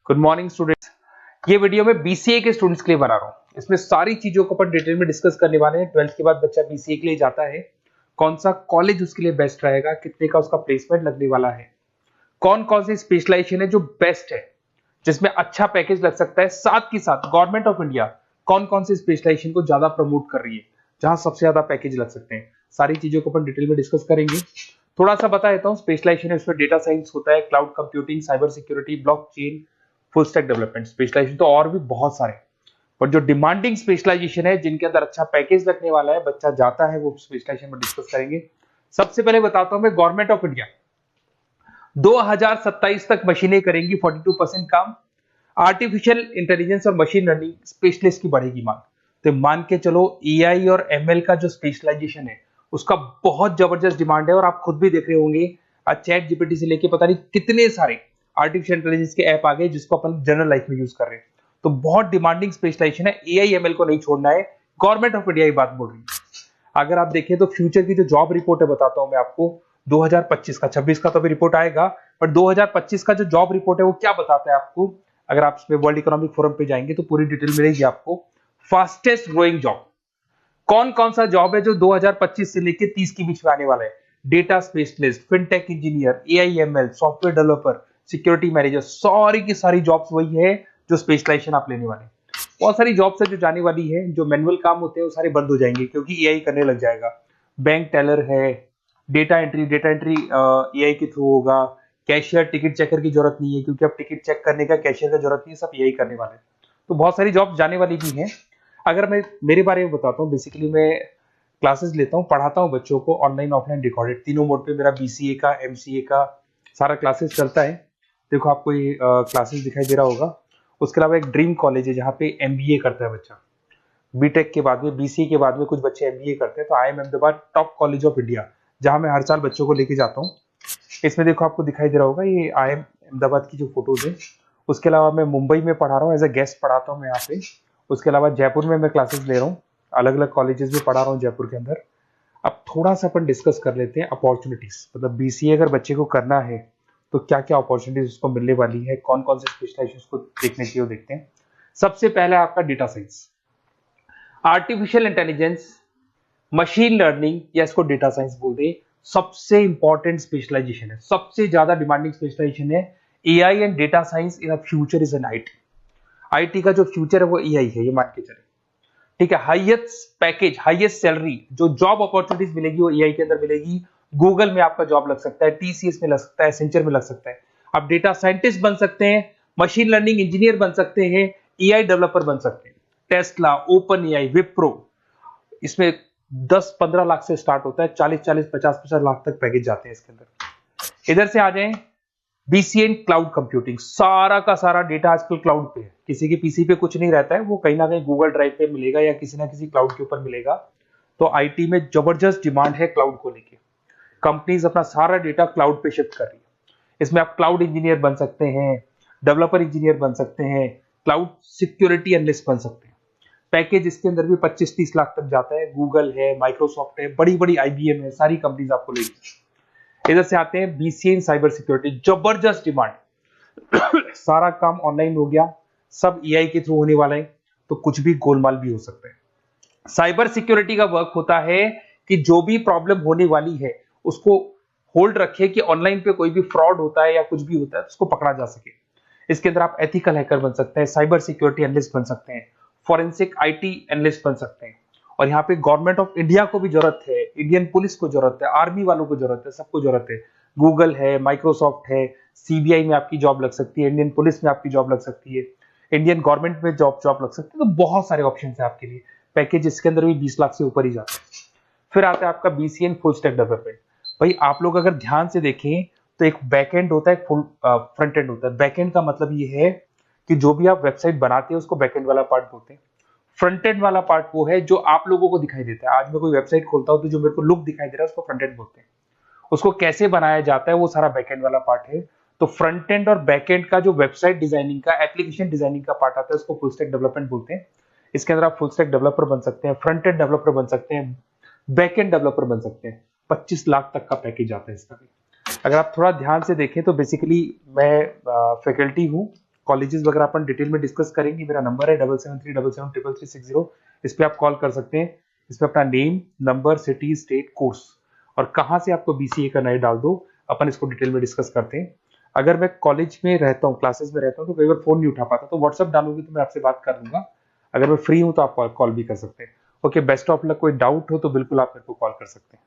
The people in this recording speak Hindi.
Good morning students. ये वीडियो मैं बीसीए के स्टूडेंट्स के लिए बना रहा हूँ। इसमें सारी चीजों को अपन डिटेल में डिस्कस करने वाले हैं। 12th के बाद बच्चा बीसीए के लिए जाता है, कौन सा कॉलेज उसके लिए बेस्ट रहेगा, कितने का उसका प्लेसमेंट लगने वाला है, कौन कौन सी स्पेशलाइजेशन है जो बेस्ट है, जिसमें अच्छा पैकेज लग सकता है। साथ ही साथ गवर्नमेंट ऑफ इंडिया कौन कौन सी स्पेशलाइजेशन को ज्यादा प्रमोट कर रही है, जहां सबसे ज्यादा पैकेज लग सकते हैं। सारी चीजों को अपन डिटेल में डिस्कस करेंगे। थोड़ा सा बता देता हूँ स्पेशलाइजेशन है, उसमें डेटा साइंस होता है, cloud computing, cyber security, blockchain, full stack development. Specialisation तो और भी बहुत सारे, पर जो डिमांडिंग स्पेशलाइजेशन है, जिनके अंदर अच्छा पैकेज लगने वाला है, बच्चा जाता है, वो स्पेशलाइजेशन में डिस्कस करेंगे। सबसे पहले बताता हूं मैं, गवर्नमेंट ऑफ इंडिया 2027 तक मशीनें करेंगी 42% काम। आर्टिफिशियल इंटेलिजेंस और मशीन लर्निंग स्पेशलिस्ट की बढ़ेगी मांग। तो मान के चलो एआई और एमएल का जो स्पेशलाइजेशन है, उसका बहुत जबरदस्त डिमांड है। और आप खुद भी देख रहे होंगे, आज चैट जीपीटी से लेके पता नहीं कितने सारे आर्टिफिशियल इंटेलिजेंस के ऐप आ गए जिसको अपन जनरल लाइफ में यूज कर रहे हैं। तो बहुत डिमांडिंग स्पेशलाइजेशन है, एआई एमएल को नहीं छोड़ना है। गवर्नमेंट ऑफ इंडिया ये बात बोल रही है। अगर आप देखें तो फ्यूचर की जो जॉब रिपोर्ट है, बताता हूं मैं आपको 2025 का, 26 का तो अभी रिपोर्ट आएगा, पर 2025 का जो जॉब रिपोर्ट है वो क्या बताता है आपको। अगर आप इसमें वर्ल्ड इकोनॉमिक फोरम पे जाएंगे तो पूरी डिटेल मिलेगी आपको। फास्टेस्ट ग्रोइंग जॉब कौन कौन सा जॉब है जो 2025 से लेके 30 के बीच में आने वाला है। Data specialist, fintech engineer, AIML, software developer, security manager, सारी की सारी जॉब्स वही है जो स्पेशलाइजेशन आप लेने वाले हैं। बहुत सारी जॉब्स है जो जाने वाली है, जो मैनुअल काम होते हैं वो सारे बंद हो जाएंगे क्योंकि एआई करने लग जाएगा। बैंक टेलर है, डेटा एंट्री एआई के थ्रू होगा। कैशियर, टिकट चेकर की जरूरत नहीं है क्योंकि अब टिकट चेक करने का कैशियर का जरूरत नहीं है, सब एआई करने वाले हैं। तो बहुत सारी जॉब जाने वाली भी हैं। अगर मैं मेरे बारे में बताता हूँ, बेसिकली मैं क्लासेस लेता हूँ, पढ़ाता हूँ बच्चों को, ऑनलाइन ऑफलाइन रिकॉर्डेड, तीनों मोड पे मेरा बीसीए का, एमसीए का सारा क्लासेस चलता है। देखो आपको ये क्लासेस दिखाई दे रहा होगा। उसके अलावा एक ड्रीम कॉलेज है जहाँ पे एमबीए करता है बच्चा। बीटेक के बाद में, बीसीए के बाद में कुछ बच्चे एमबीए करते हैं। तो I am Ahmedabad top college of India, जहाँ मैं हर साल बच्चों को लेके जाता हूँ। इसमें देखो आपको दिखाई दे रहा होगा, ये आई एम अहमदाबाद की जो फोटोज है। उसके अलावा मैं मुंबई में पढ़ा रहा हूँ, एज अ गेस्ट पढ़ाता हूँ मैं यहाँ पे। उसके अलावा जयपुर में मैं क्लासेस ले रहा हूँ, अलग अलग कॉलेजेस में पढ़ा रहा हूँ जयपुर के अंदर। अब थोड़ा सा अपन डिस्कस कर लेते हैं अपॉर्चुनिटीज, मतलब बीसीए अगर बच्चे को करना है तो क्या क्या अपॉर्चुनिटीज उसको मिलने वाली है, कौन कौन से स्पेशलाइजेशन उसको देखने चाहिए, वो देखते हैं। सबसे पहले आपका data science, artificial intelligence, machine learning, या इसको डेटा साइंस बोलते हैं, सबसे इंपॉर्टेंट स्पेशलाइजेशन है, सबसे ज्यादा डिमांडिंग स्पेशलाइजेशन है। AI and data science in future is an IT. IT का जो फ्यूचर है वो एआई है, ये मान के चले। ठीक है, हाईएस्ट पैकेज, हाईएस्ट सैलरी, जो जॉब अपॉर्चुनिटीज मिलेगी वो एआई के अंदर मिलेगी। गूगल में आपका जॉब लग सकता है, टीसीएस में लग सकता है, एसेंचर में लग सकता है। आप डेटा साइंटिस्ट बन सकते हैं, मशीन लर्निंग इंजीनियर बन सकते हैं, एआई डेवलपर बन सकते हैं। टेस्ला, ओपन एआई, विप्रो, इसमें 10-15 लाख से स्टार्ट होता है, 40-40, 50-50 लाख तक पैकेज जाते हैं इसके अंदर। इधर से आ जाएं, बीसीए क्लाउड कंप्यूटिंग, सारा का सारा डेटा आजकल क्लाउड पे है, किसी के पीसी पे कुछ नहीं रहता है, वो कहीं ना कहीं गूगल ड्राइव पे मिलेगा या किसी ना किसी क्लाउड के ऊपर मिलेगा। तो आईटी में जबरदस्त डिमांड है क्लाउड को लेके। कंपनीज अपना सारा डेटा क्लाउड पे शिफ्ट कर रही है। इसमें आप क्लाउड इंजीनियर बन सकते हैं, डेवलपर इंजीनियर बन सकते हैं, क्लाउड सिक्योरिटी एनालिस्ट बन सकते हैं। पैकेज इसके अंदर भी 25-30 लाख तक जाता है। गूगल है, माइक्रोसॉफ्ट है, बड़ी बड़ी आईबीएम है, सारी कंपनीज आपको लेगी। इधर से आते हैं बीसीए इन साइबर सिक्योरिटी, जबरदस्त डिमांड। सारा काम ऑनलाइन हो गया, सब एआई के थ्रू होने वाला है, तो कुछ भी गोलमाल भी हो सकता है। साइबर सिक्योरिटी का वर्क होता है कि जो भी प्रॉब्लम होने वाली है उसको होल्ड रखे, कि ऑनलाइन पे कोई भी फ्रॉड होता है या कुछ भी होता है तो उसको पकड़ा जा सके। इसके अंदर आप एथिकल हैकर बन सकते हैं, साइबर सिक्योरिटी एनालिस्ट बन सकते हैं, फॉरेंसिक आईटी एनालिस्ट बन सकते हैं। और यहाँ पे गवर्नमेंट ऑफ इंडिया को भी जरूरत है, इंडियन पुलिस को जरूरत है, आर्मी वालों को जरूरत है, सबको जरूरत है। गूगल है, माइक्रोसॉफ्ट है, सीबीआई में आपकी जॉब लग सकती है, इंडियन पुलिस में आपकी जॉब लग सकती है, इंडियन गवर्नमेंट में जॉब लग सकती है। तो बहुत सारे ऑप्शन है आपके लिए। पैकेज इसके अंदर भी 20 लाख से ऊपर ही जाता है। फिर आता है आपका बीसीए फुल स्टैक डेवलपमेंट। भाई आप लोग अगर ध्यान से देखें तो एक बैकएंड होता है, फुल फ्रंट एंड होता है। बैकएंड का मतलब ये है कि जो भी आप वेबसाइट बनाते हैं उसको बैकएंड वाला पार्ट बोलते हैं। फ्रंट एंड वाला पार्ट वो है जो आप लोगों को दिखाई देता है। आज मैं कोई वेबसाइट खोलता हूं तो जो मेरे को लुक दिखाई दे रहा है उसको फ्रंट एंड बोलते हैं। उसको कैसे बनाया जाता है वो सारा बैक एंड वाला पार्ट है। तो फ्रंट एंड और बैक एंड का जो वेबसाइट डिजाइनिंग का, एप्लीकेशन डिजाइनिंग का पार्ट आता है उसको फुल स्टैक डेवलपमेंट बोलते हैं। इसके अंदर आप फुल स्टैक डेवलपर बन सकते हैं, फ्रंट एंड डेवलपर बन सकते हैं, बैक एंड डेवलपर बन सकते हैं। 25 लाख तक का पैकेज आता है इसका भी। अगर आप थोड़ा ध्यान से देखें तो बेसिकली मैं फैकल्टी हूँ कॉलेजेस वगैरह अपन डिटेल में डिस्कस करेंगे। मेरा नंबर है 7737773360। इस पे आप कॉल कर सकते हैं। इस पे अपना name, number, city, state, course और कहाँ से आपको बीसीए करना है डाल दो। अपन इसको डिटेल में डिस्कस करते हैं। अगर मैं कॉलेज में रहता हूँ, क्लासेस में रहता हूँ, तो कई बार फोन नहीं उठा पाता, तो व्हाट्सअप डालोगे तो मैं आपसे बात कर लूंगा। अगर मैं फ्री हूँ तो आप कॉल भी कर सकते हैं। Okay, best of luck. कोई डाउट हो तो बिल्कुल आप मेरे को कॉल कर सकते हैं।